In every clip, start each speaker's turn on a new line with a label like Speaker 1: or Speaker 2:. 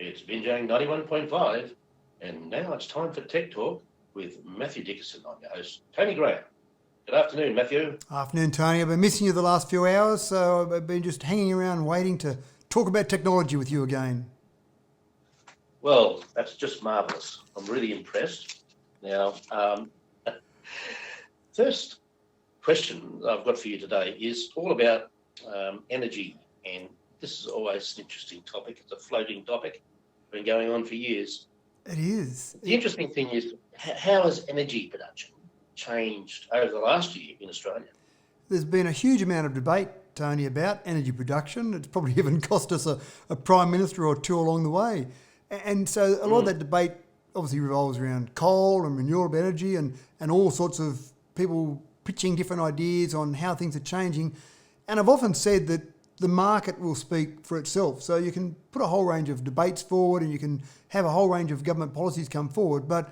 Speaker 1: It's Binjang 91.5, and now it's time for Tech Talk with Matthew Dickerson. I'm your host, Tony Graham. Good afternoon, Matthew.
Speaker 2: Afternoon, Tony. I've been missing you the last few hours, so I've been just hanging around waiting to talk about technology with you again.
Speaker 1: Well, that's just marvellous. I'm really impressed. Now, first question I've got for you today is all about energy, and this is always an interesting topic. It's a floating topic, been going on for years.
Speaker 2: It is.
Speaker 1: The interesting thing is, how has energy production changed over the last year in Australia?
Speaker 2: There's been a huge amount of debate, Tony, about energy production. It's probably even cost us a Prime Minister or two along the way. And so a lot of that debate obviously revolves around coal and renewable energy and all sorts of people pitching different ideas on how things are changing. And I've often said that the market will speak for itself. So you can put a whole range of debates forward and you can have a whole range of government policies come forward, but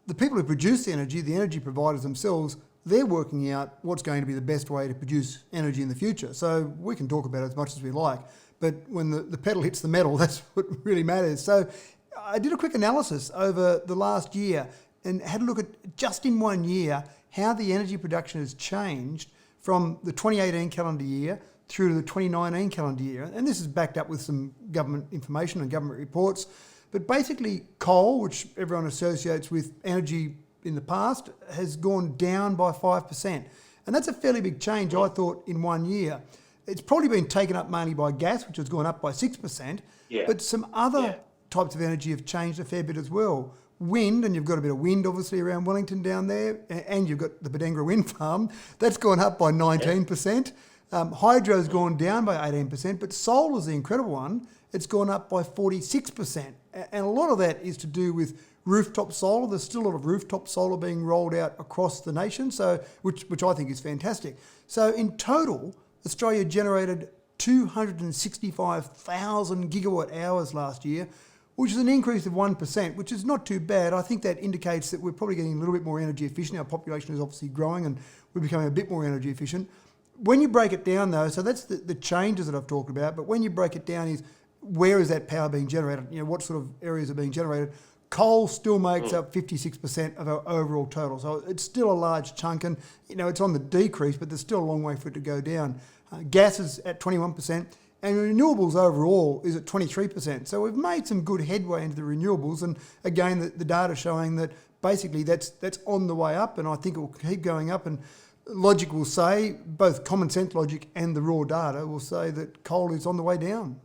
Speaker 2: the people who produce the energy providers themselves, they're working out what's going to be the best way to produce energy in the future. So we can talk about it as much as we like, but when the pedal hits the metal, that's what really matters. So I did a quick analysis over the last year and had a look at just in 1 year how the energy production has changed from the 2018 calendar year through to the 2019 calendar year. And this is backed up with some government information and government reports. But basically coal, which everyone associates with energy in the past, has gone down by 5%. And that's a fairly big change, I thought, in 1 year. It's probably been taken up mainly by gas, which has gone up by 6%.
Speaker 1: Yeah.
Speaker 2: But some other types of energy have changed a fair bit as well. Wind, and you've got a bit of wind obviously around Wellington down there, and you've got the Badengra wind farm, that's gone up by 19%. Hydro's gone down by 18%, but solar's the incredible one. It's gone up by 46%. And a lot of that is to do with rooftop solar. There's still a lot of rooftop solar being rolled out across the nation, so which I think is fantastic. So in total, Australia generated 265,000 gigawatt hours last year, which is an increase of 1%, which is not too bad. I think that indicates that we're probably getting a little bit more energy efficient. Our population is obviously growing and we're becoming a bit more energy efficient. When you break it down though, so that's the changes that I've talked about, but when you break it down is where is that power being generated? You know, what sort of areas are being generated? Coal still makes up 56% of our overall total. So it's still a large chunk and, you know, it's on the decrease, but there's still a long way for it to go down. Gas is at 21%. And renewables overall is at 23%. So we've made some good headway into the renewables. And again, the data showing that basically that's on the way up, and I think it will keep going up. And logic will say, both common sense logic and the raw data will say that coal is on the way down.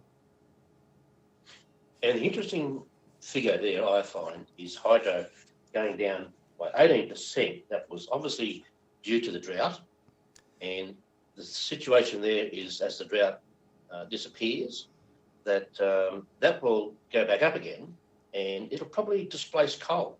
Speaker 1: And the interesting figure there, I find, is hydro going down by 18%. That was obviously due to the drought. And the situation there is, as the drought disappears, that will go back up again, and it'll probably displace coal.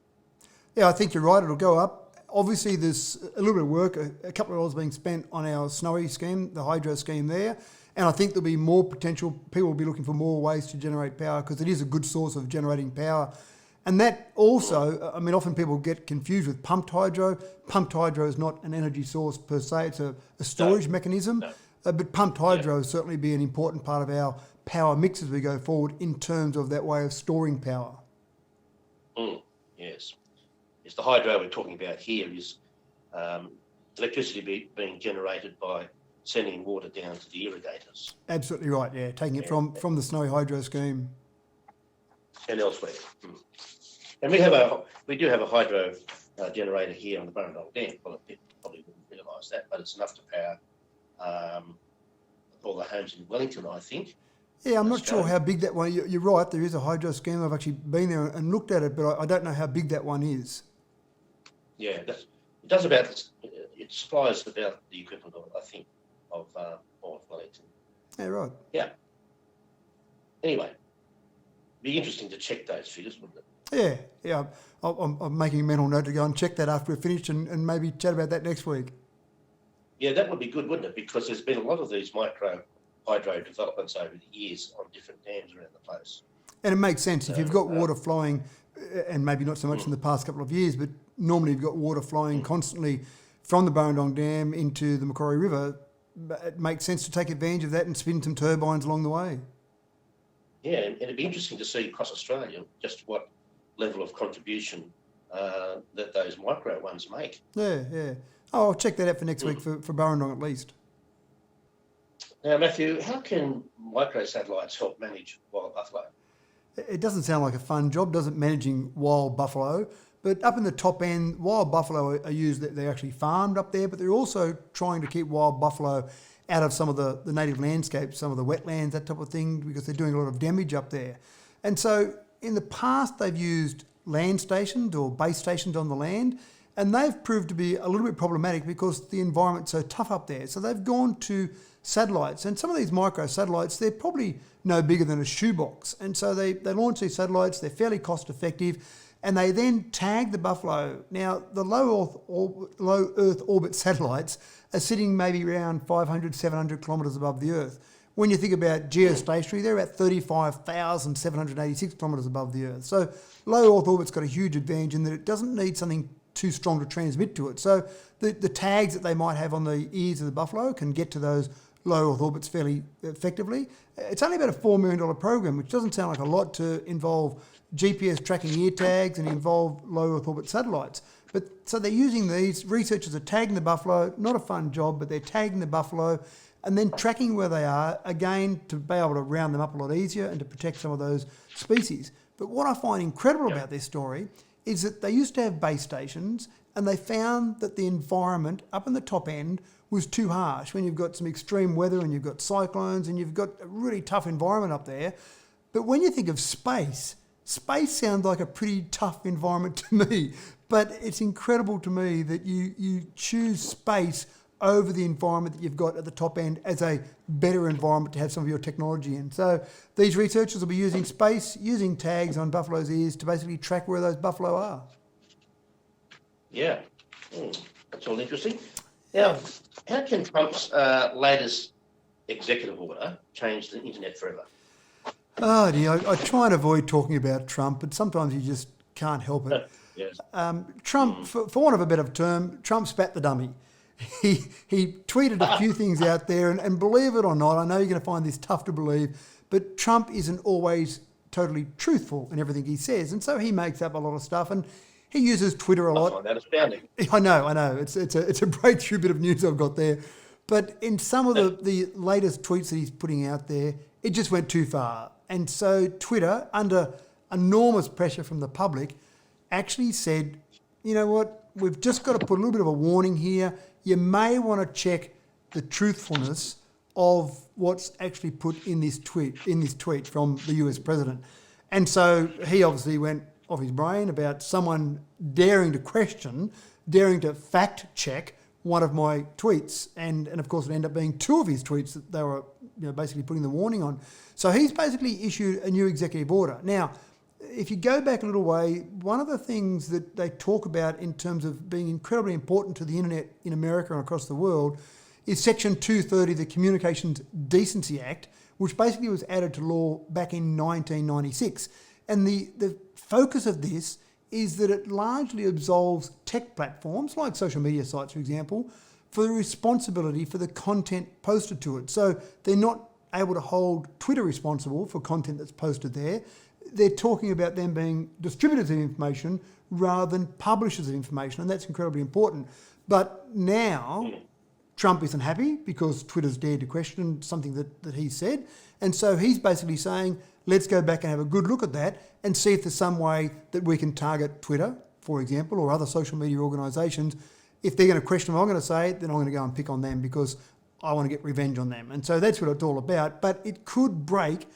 Speaker 2: Yeah, I think you're right. It'll go up. Obviously, there's a little bit of work, a couple of dollars being spent on our Snowy scheme, the hydro scheme there, and I think there'll be more potential. People will be looking for more ways to generate power because it is a good source of generating power. And that also, I mean, often people get confused with pumped hydro. Pumped hydro is not an energy source per se. It's a storage mechanism. No. But pumped hydro will certainly be an important part of our power mix as we go forward in terms of that way of storing power.
Speaker 1: Yes. It's the hydro we're talking about here is electricity being generated by sending water down to the irrigators.
Speaker 2: Absolutely right, yeah. Taking it from the Snowy hydro scheme.
Speaker 1: And elsewhere. And we do have a hydro generator here on the Burrendong Dam. Well, people probably wouldn't realise that, but it's enough to power all the homes in Wellington, I think.
Speaker 2: Yeah, I'm not sure how big that one. You're right. There is a hydro scheme. I've actually been there and looked at it, but I don't know how big that one is.
Speaker 1: Yeah, it does about. It supplies about the equivalent, I think, of Wellington.
Speaker 2: Yeah, right.
Speaker 1: Yeah. Anyway, be interesting to check those figures, wouldn't it?
Speaker 2: Yeah. I'm making a mental note to go and check that after we're finished and maybe chat about that next week.
Speaker 1: Yeah, that would be good, wouldn't it? Because there's been a lot of these micro hydro developments over the years on different dams around the place.
Speaker 2: And it makes sense. If you've got water flowing, and maybe not so much in the past couple of years, but normally you've got water flowing constantly from the Burrendong Dam into the Macquarie River, it makes sense to take advantage of that and spin some turbines along the way.
Speaker 1: Yeah, and it'd be interesting to see across Australia just what level of contribution that those micro ones make.
Speaker 2: Yeah, yeah. Oh, I'll check that out for next week for Burrendong at least.
Speaker 1: Now, Matthew, how can microsatellites help manage wild buffalo?
Speaker 2: It doesn't sound like a fun job, does it, managing wild buffalo? But up in the top end, wild buffalo are used, they're actually farmed up there, but they're also trying to keep wild buffalo out of some of the native landscapes, some of the wetlands, that type of thing, because they're doing a lot of damage up there. And so in the past, they've used land stations or base stations on the land, and they've proved to be a little bit problematic because the environment's so tough up there. So they've gone to satellites, and some of these micro satellites, they're probably no bigger than a shoebox. And so they launch these satellites, they're fairly cost effective, and they then tag the buffalo. Now, the low Earth orbit satellites are sitting maybe around 500, 700 kilometres above the Earth. When you think about geostationary, they're about 35,786 kilometres above the Earth. So low Earth orbit's got a huge advantage in that it doesn't need something too strong to transmit to it. So the tags that they might have on the ears of the buffalo can get to those low Earth orbits fairly effectively. It's only about a $4 million program, which doesn't sound like a lot to involve GPS tracking ear tags and involve low Earth orbit satellites. But so they're using these, researchers are tagging the buffalo, not a fun job, but they're tagging the buffalo and then tracking where they are, again, to be able to round them up a lot easier and to protect some of those species. But what I find incredible about this story is that they used to have base stations and they found that the environment up in the top end was too harsh. When you've got some extreme weather and you've got cyclones and you've got a really tough environment up there. But when you think of space sounds like a pretty tough environment to me. But it's incredible to me that you choose space over the environment that you've got at the top end as a better environment to have some of your technology in. So these researchers will be using space, using tags on buffalo's ears to basically track where those buffalo are.
Speaker 1: Yeah, that's all interesting. Now, how can Trump's latest executive order change the internet forever?
Speaker 2: Oh, dear, I try and avoid talking about Trump, but sometimes you just can't help it.
Speaker 1: Yes.
Speaker 2: Trump, for want of a better term, Trump spat the dummy. He tweeted a few things out there, and believe it or not, I know you're going to find this tough to believe, but Trump isn't always totally truthful in everything he says, and so he makes up a lot of stuff, and he uses Twitter a lot.
Speaker 1: I find that astounding.
Speaker 2: I know. It's a breakthrough bit of news I've got there. But in some of the latest tweets that he's putting out there, it just went too far. And so Twitter, under enormous pressure from the public, actually said, you know what, we've just got to put a little bit of a warning here. You may want to check the truthfulness of what's actually put in this tweet from the US president. And so he obviously went off his brain about someone daring to fact check one of my tweets. And of course it ended up being two of his tweets that they were basically putting the warning on. So he's basically issued a new executive order. Now, if you go back a little way, one of the things that they talk about in terms of being incredibly important to the internet in America and across the world is Section 230 of the Communications Decency Act, which basically was added to law back in 1996. And the focus of this is that it largely absolves tech platforms, like social media sites, for example, for the responsibility for the content posted to it. So they're not able to hold Twitter responsible for content that's posted there. They're talking about them being distributors of information rather than publishers of information, and that's incredibly important. But now Trump isn't happy because Twitter's dared to question something that he said, and so he's basically saying, let's go back and have a good look at that and see if there's some way that we can target Twitter, for example, or other social media organisations. If they're going to question what I'm going to say, then I'm going to go and pick on them because I want to get revenge on them. And so that's what it's all about. But it could break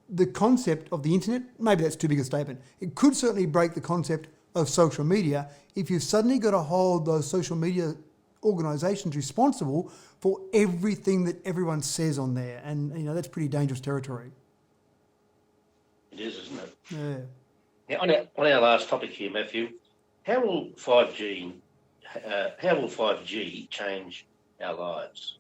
Speaker 2: the concept of the internet. Maybe that's too big a statement. It could certainly break the concept of social media if you've suddenly got to hold those social media organisations responsible for everything that everyone says on there. And, that's pretty dangerous territory.
Speaker 1: It is, isn't it?
Speaker 2: Yeah.
Speaker 1: Now, on our last topic here, Matthew, how will 5G change our lives?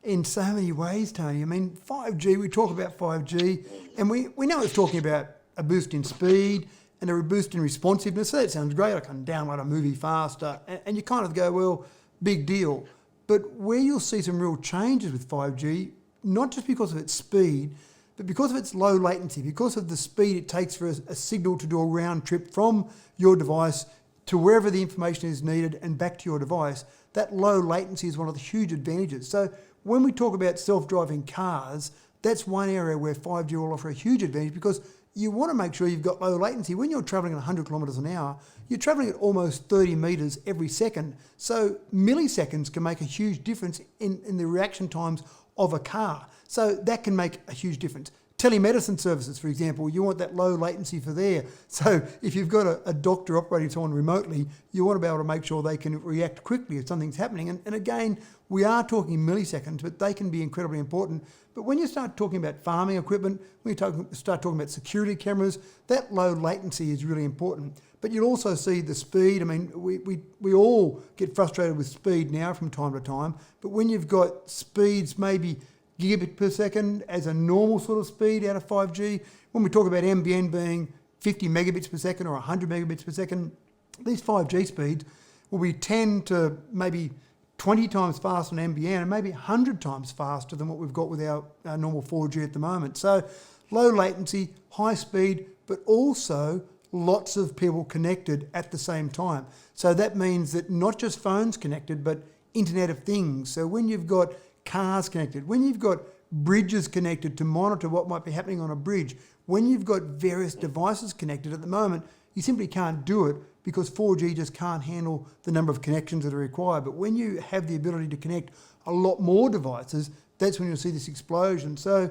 Speaker 2: In so many ways, Tony. I mean, 5G, we talk about 5G, and we know it's talking about a boost in speed and a boost in responsiveness. So that sounds great. I can download a movie faster. And you kind of go, well, big deal. But where you'll see some real changes with 5G, not just because of its speed, But because of its low latency, because of the speed it takes for a signal to do a round trip from your device to wherever the information is needed and back to your device, that low latency is one of the huge advantages. So when we talk about self-driving cars, that's one area where 5G will offer a huge advantage, because you want to make sure you've got low latency. When you're travelling at 100 kilometres an hour, you're travelling at almost 30 metres every second. So milliseconds can make a huge difference in the reaction times of a car. So that can make a huge difference. Telemedicine services, for example, you want that low latency for there. So if you've got a doctor operating someone remotely, you want to be able to make sure they can react quickly if something's happening. And again, we are talking milliseconds, but they can be incredibly important. But when you start talking about farming equipment, when you start talking about security cameras, that low latency is really important. But you'll also see the speed. I mean, we all get frustrated with speed now from time to time, but when you've got speeds maybe gigabit per second as a normal sort of speed out of 5G, when we talk about NBN being 50 megabits per second or 100 megabits per second, these 5G speeds will be 10 to maybe 20 times faster than NBN and maybe 100 times faster than what we've got with our normal 4G at the moment. So low latency, high speed, but also lots of people connected at the same time. So that means that not just phones connected, but Internet of Things. So when you've got cars connected, when you've got bridges connected to monitor what might be happening on a bridge, when you've got various devices connected at the moment, you simply can't do it because 4G just can't handle the number of connections that are required. But when you have the ability to connect a lot more devices, that's when you'll see this explosion. So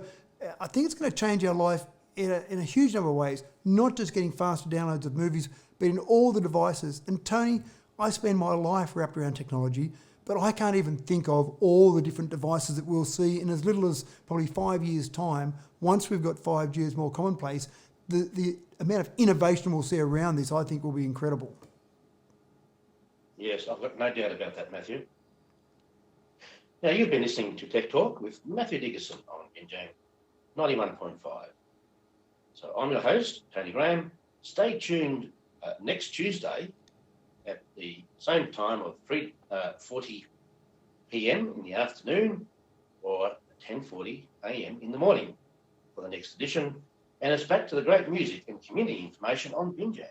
Speaker 2: I think it's going to change our life in a huge number of ways, not just getting faster downloads of movies, but in all the devices. And Tony, I spend my life wrapped around technology, but I can't even think of all the different devices that we'll see in as little as probably 5 years' time. Once we've got 5G as more commonplace, the amount of innovation we'll see around this, I think, will be incredible.
Speaker 1: Yes, I've got no doubt about that, Matthew. Now, you've been listening to Tech Talk with Matthew Dickerson on Binjang 91.5. So I'm your host, Tony Graham. Stay tuned next Tuesday at the same time of 3:40 p.m. in the afternoon or 10:40 a.m. in the morning for the next edition. And it's back to the great music and community information on Binjang.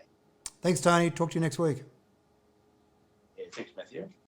Speaker 2: Thanks, Tony. Talk to you next week.
Speaker 1: Yeah, thanks, Matthew.